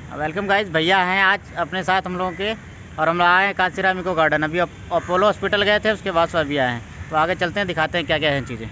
Welcome guys, भैया हैं आज अपने साथ हम लोगों के। और हम आए हैं कांसीराम इको गार्डन। अभी अपोलो हॉस्पिटल गए थे, उसके बाद से अभी आए हैं। तो आगे चलते हैं, दिखाते हैं क्या क्या है चीज़ें।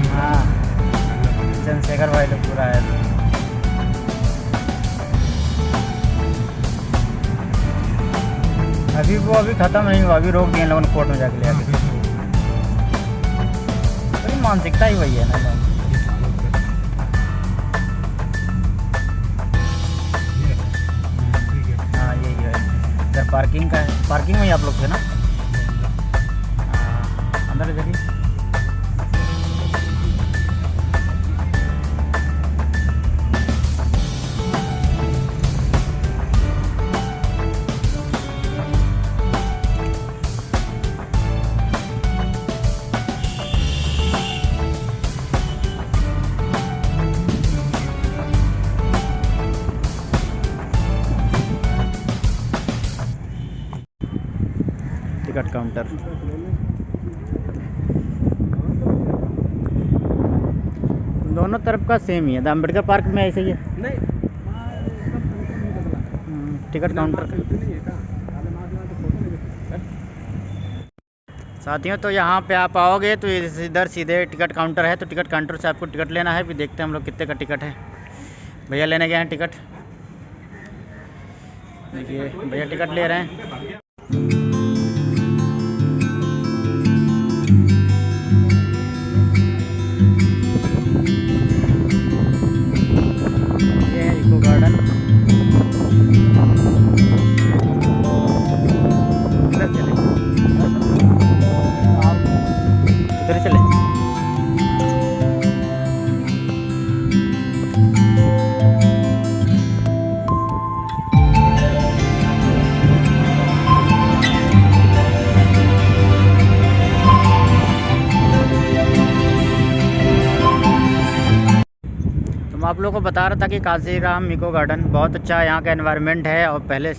हाँ, चंद्रशेखर भाई लोग पूरा है। अभी ख़त्म नहीं हुआ, अभी रोक दिए लोगों ने कोर्ट में जाके लिया। तो मानसिकता ही वही है ना। हाँ, यही है। इधर पार्किंग का है, पार्किंग में ही आप लोग थे ना। हाँ, अंदर चलिए। टिकट काउंटर दोनों तरफ का सेम ही है। अम्बेडकर पार्क में ऐसे ही है। टिकट काउंटर साथियों, तो यहाँ पे आप आओगे तो इधर सीधे टिकट काउंटर है। तो टिकट काउंटर से आपको टिकट लेना है। भी देखते हैं हम लोग कितने का टिकट है। भैया लेने गए हैं टिकट। देखिए भैया टिकट ले रहे हैं। आप लोगों को बता रहा था कि कांसीराम इको गार्डन बहुत अच्छा है। यहाँ का एनवायरनमेंट है और पहले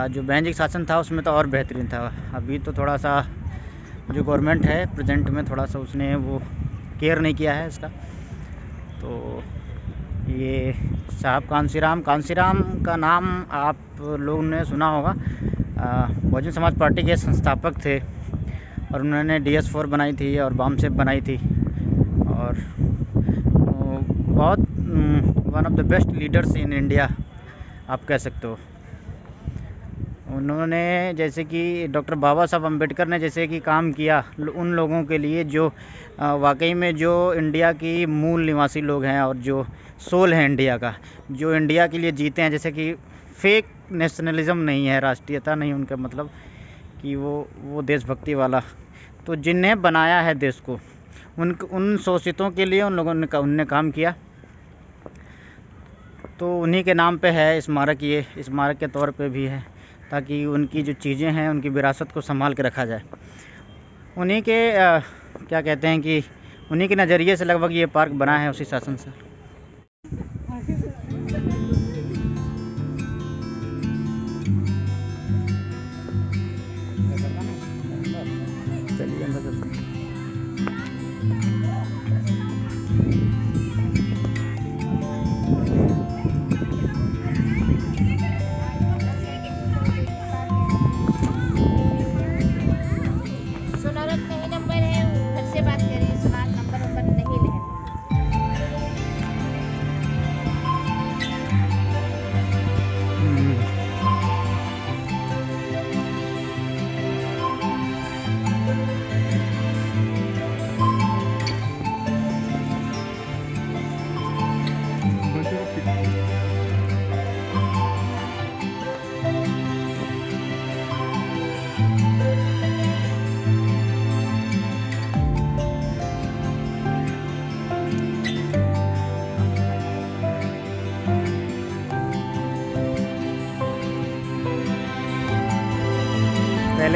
जो बैंजिक शासन था उसमें तो और बेहतरीन था। अभी तो थोड़ा सा जो गवर्नमेंट है प्रेजेंट में, थोड़ा सा उसने वो केयर नहीं किया है इसका। तो ये साहब कांसीराम का नाम आप लोगों ने सुना होगा। बहुजन समाज पार्टी के संस्थापक थे और उन्होंने DS4 बनाई थी और बामसेफ बनाई थी। और बहुत one of the best leaders in India आप कह सकते हो। उन्होंने जैसे कि डॉक्टर बाबा साहब अम्बेडकर ने जैसे कि काम किया उन लोगों के लिए जो वाकई में जो इंडिया की मूल निवासी लोग हैं और जो सोल है इंडिया का, जो इंडिया के लिए जीते हैं। जैसे कि फेक नेशनलिज्म नहीं है, राष्ट्रीयता नहीं उनका मतलब कि वो देशभक्ति वाला। तो जिन्हें बनाया है देश को, उन शोषितों के लिए उनने काम किया। तो उन्हीं के नाम पे है स्मारक। ये स्मारक के तौर पे भी है ताकि उनकी जो चीज़ें हैं उनकी विरासत को संभाल के रखा जाए। उन्हीं के क्या कहते हैं कि उन्हीं के नज़रिए से लगभग ये पार्क बना है, उसी शासन से। चलिए अंदर चलते हैं।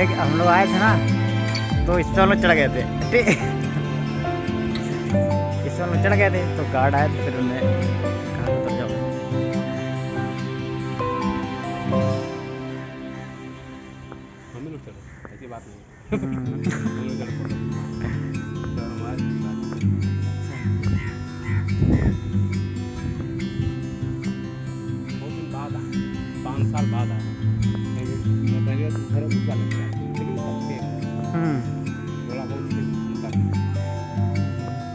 लेकिन हम लोग आए थे ना तो इस पे हम लोग चढ़ गए थे ठीक इस पे हम लोग चढ़ गए थे तो गार्ड आए तो फिर उन्हें कहा उतर जाओ। ऐसी बात नहीं। पाँच साल बाद आया पहले घर ऊँचा लगता है लेकिन सबसे थोड़ा बहुत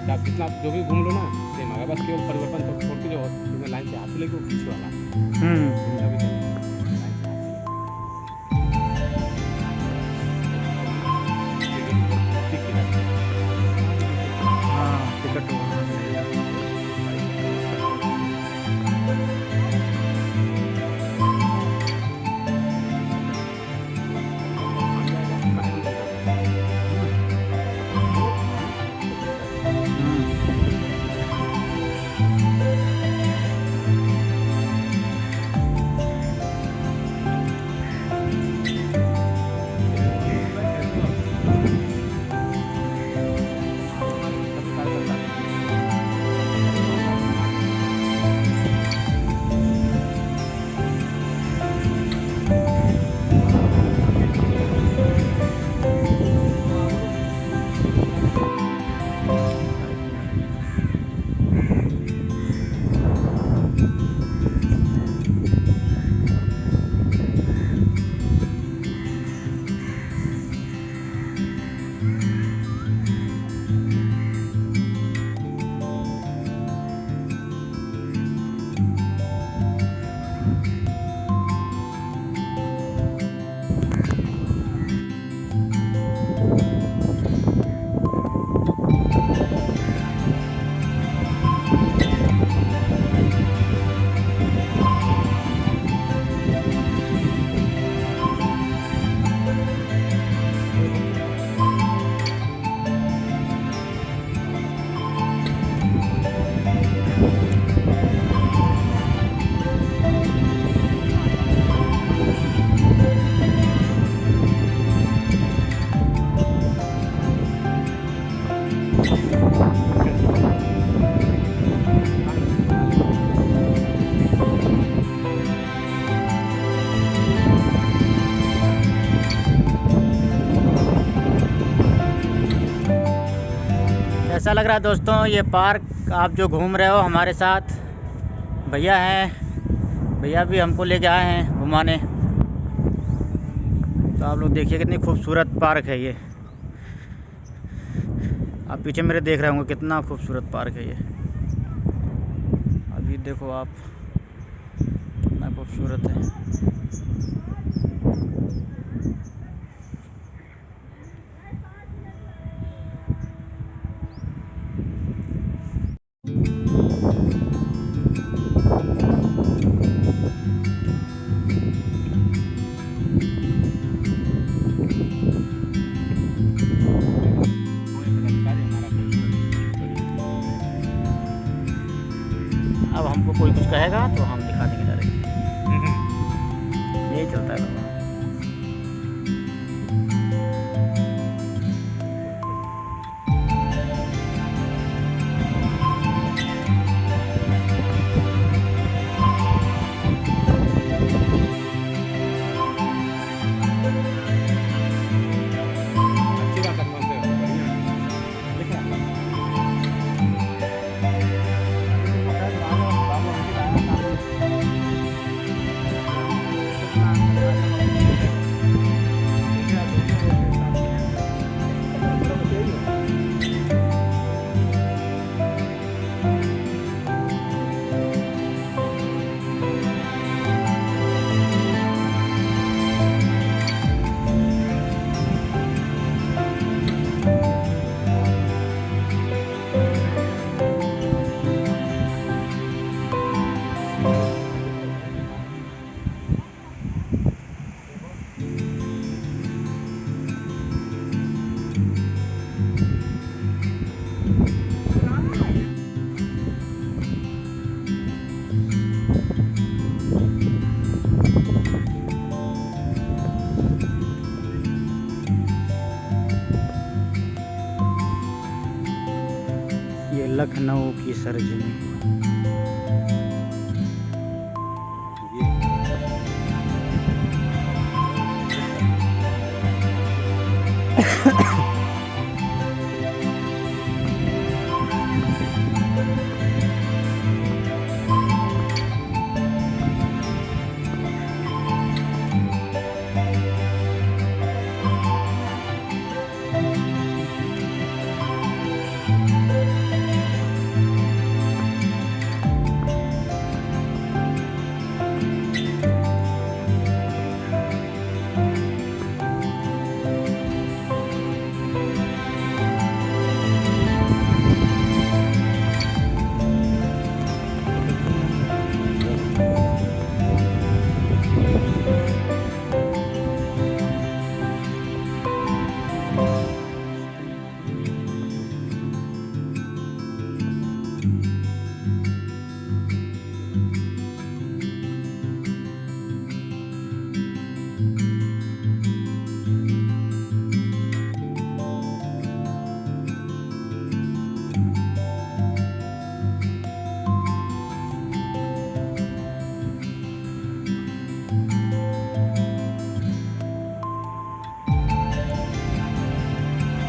आप जितना जो भी घूम लो ना सेम आएगा बस केवल परिवर्तन तो छोड़ के जो लाइन से हाथ लेके वो पीछे वाला कैसा लग रहा है दोस्तों ये पार्क आप जो घूम रहे हो हमारे साथ भैया हैं, भैया भी हमको लेके आए हैं घुमाने। तो आप लोग देखिए कितनी खूबसूरत पार्क है ये, आप पीछे मेरे देख रहे होंगे कितना खूबसूरत पार्क है ये। अभी देखो आप कितना खूबसूरत है। अब हमको कोई कुछ कहेगा तो हम दिखा देंगे डायरेक्ट, यही चलता है बाबा। अच्छी बात है बढ़िया लखनऊ की सरजमी।